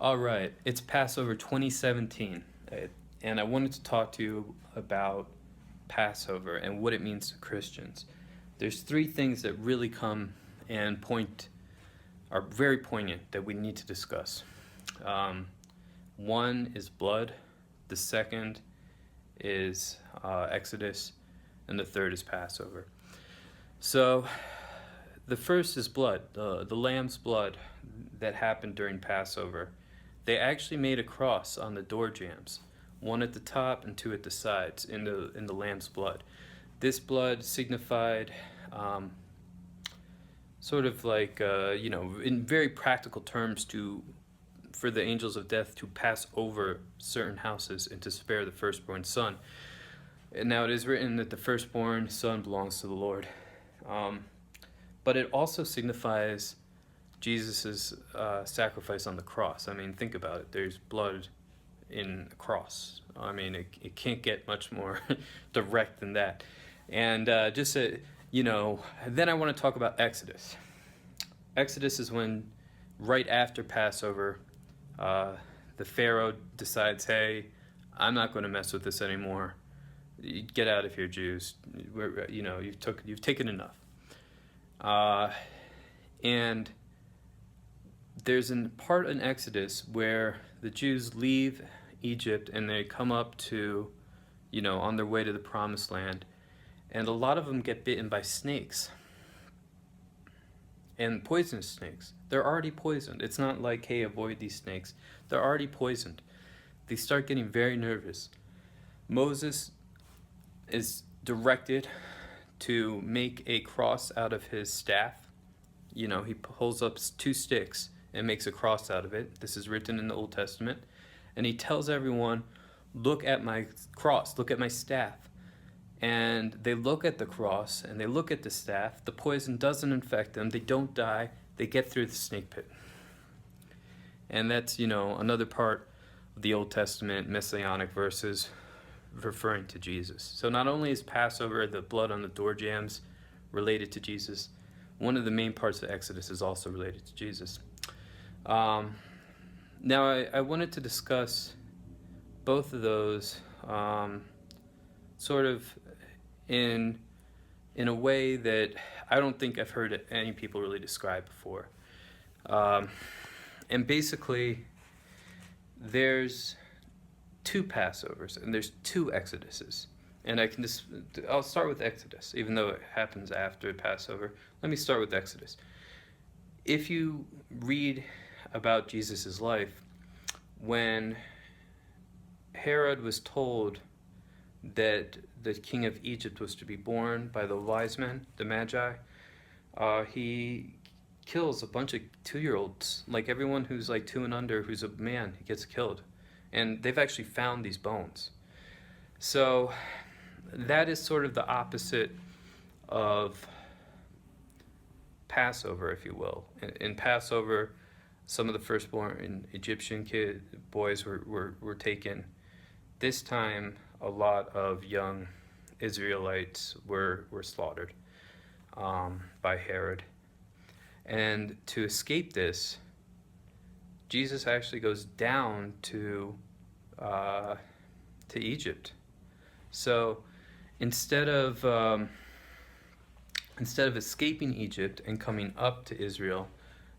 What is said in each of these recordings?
All right, it's Passover 2017, and I wanted to talk to you about Passover and what it means to Christians. There's three things that really come and are very poignant that we need to discuss. One is blood, the second is Exodus, and the third is Passover. So, the first is blood, the lamb's blood that happened during Passover. They actually made a cross on the door jambs, one at the top and two at the sides, in the lamb's blood. This blood signified sort of like in very practical terms for the angels of death to pass over certain houses and to spare the firstborn son. And now it is written that the firstborn son belongs to the Lord. But it also signifies Jesus' sacrifice on the cross. I mean, think about it. There's blood in the cross. I mean, it can't get much more direct than that. And then I want to talk about Exodus. Exodus is when, right after Passover, the Pharaoh decides, hey, I'm not going to mess with this anymore. Get out of here, Jews. You've taken enough. And there's a part in Exodus where the Jews leave Egypt and they come up to, on their way to the Promised Land, and a lot of them get bitten by snakes, and poisonous snakes. They're already poisoned. It's not like, hey, avoid these snakes. They're already poisoned. They start getting very nervous. Moses is directed to make a cross out of his staff. He pulls up two sticks and makes a cross out of it. This is written in the Old Testament. And he tells everyone, look at my cross, look at my staff. And they look at the cross and they look at the staff. The poison doesn't infect them. They don't die. They get through the snake pit. And that's, another part of the Old Testament messianic verses referring to Jesus. So not only is Passover, the blood on the door jambs, related to Jesus, one of the main parts of Exodus is also related to Jesus. Now I wanted to discuss both of those sort of in a way that I don't think I've heard any people really describe before. And basically, there's two Passovers and there's two Exoduses. And I'll start with Exodus, even though it happens after Passover. Let me start with Exodus. If you read about Jesus' life, when Herod was told that the king of Egypt was to be born by the wise men, the Magi, he kills a bunch of 2-year-olds. Like everyone who's like 2 and under, who's a man, he gets killed. And they've actually found these bones. So that is sort of the opposite of Passover, if you will. In Passover, some of the firstborn Egyptian boys were taken. This time, a lot of young Israelites were slaughtered by Herod. And to escape this, Jesus actually goes down to Egypt. So instead of escaping Egypt and coming up to Israel,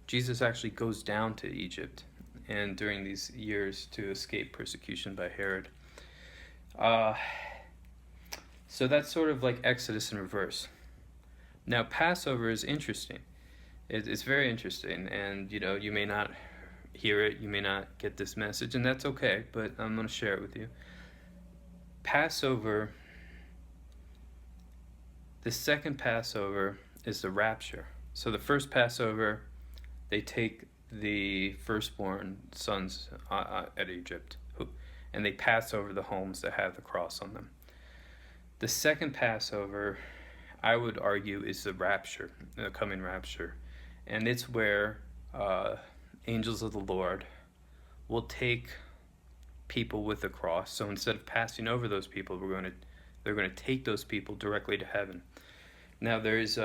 Jesus actually goes down to Egypt, and during these years to escape persecution by Herod. So that's sort of like Exodus in reverse. Now Passover is interesting. It's very interesting, and you may not hear it, you may not get this message, and that's okay, but I'm going to share it with you. Passover, the second Passover is the rapture. So the first Passover, they take the firstborn sons at Egypt, and they pass over the homes that have the cross on them. The second Passover, I would argue, is the rapture, the coming rapture. And it's where angels of the Lord will take people with the cross. So instead of passing over those people, they're going to take those people directly to heaven. Now there's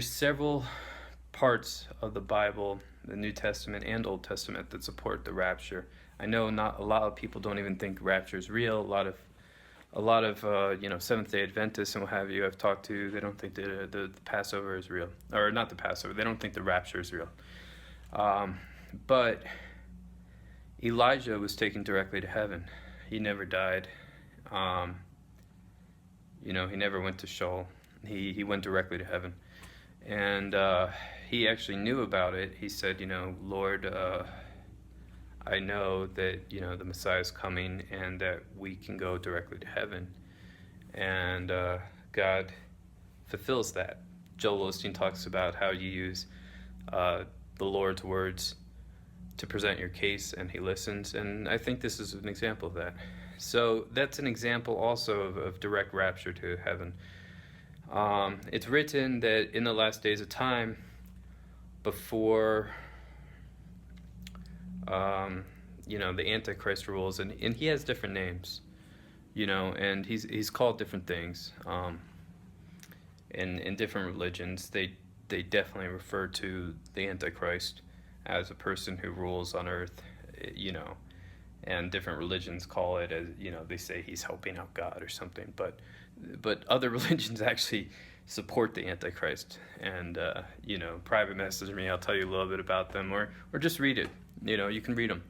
several parts of the Bible the New Testament and Old Testament, that support the rapture. I know not a lot of people don't even think rapture is real. A lot of Seventh-day Adventists and what have you I've talked to, they don't think the Passover is real, or not the Passover. They don't think the rapture is real. But Elijah was taken directly to heaven. He never died. He never went to Sheol. He went directly to heaven, and he actually knew about it. He said, Lord, I know that the Messiah is coming and that we can go directly to heaven, and God fulfills that. Joel Osteen talks about how you use the Lord's words to present your case, and he listens, and I think this is an example of that. So that's an example also of direct rapture to heaven. It's written that in the last days of time, before the Antichrist rules, and he has different names, and he's called different things. In different religions, they definitely refer to the Antichrist as a person who rules on earth, and different religions call it as, they say he's helping out God or something, but other religions actually support the Antichrist, and private message me, I'll tell you a little bit about them, or just read it. You can read them.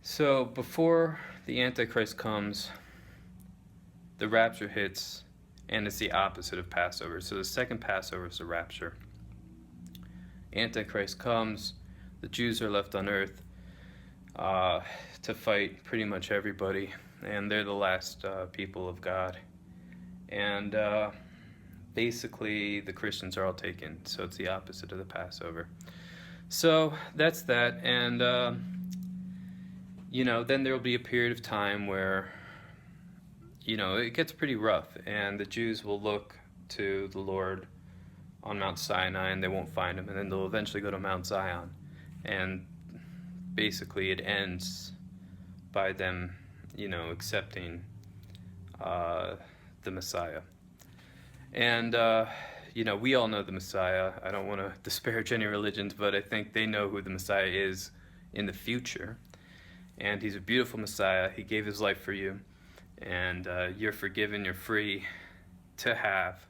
So before the Antichrist comes, the rapture hits, and it's the opposite of Passover. So the second Passover is the rapture. Antichrist comes, the Jews are left on earth to fight pretty much everybody, and they're the last people of God. And basically the Christians are all taken, so it's the opposite of the Passover. So that's that, and then there'll be a period of time where it gets pretty rough, and the Jews will look to the Lord on Mount Sinai, and they won't find him, and then they'll eventually go to Mount Zion, and basically it ends by them accepting the Messiah. And we all know the Messiah. I don't want to disparage any religions, but I think they know who the Messiah is in the future, and he's a beautiful Messiah. He gave his life for you, and you're forgiven. You're free to have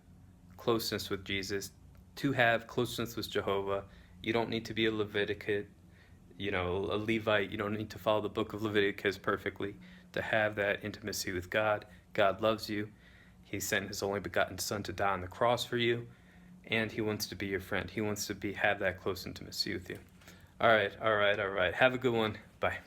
closeness with Jesus, to have closeness with Jehovah. You don't need to be a Levite. A Levite. You don't need to follow the book of Leviticus perfectly to have that intimacy with God. God loves you. He sent his only begotten Son to die on the cross for you, and he wants to be your friend. He wants to have that close intimacy with you. All right. Have a good one. Bye.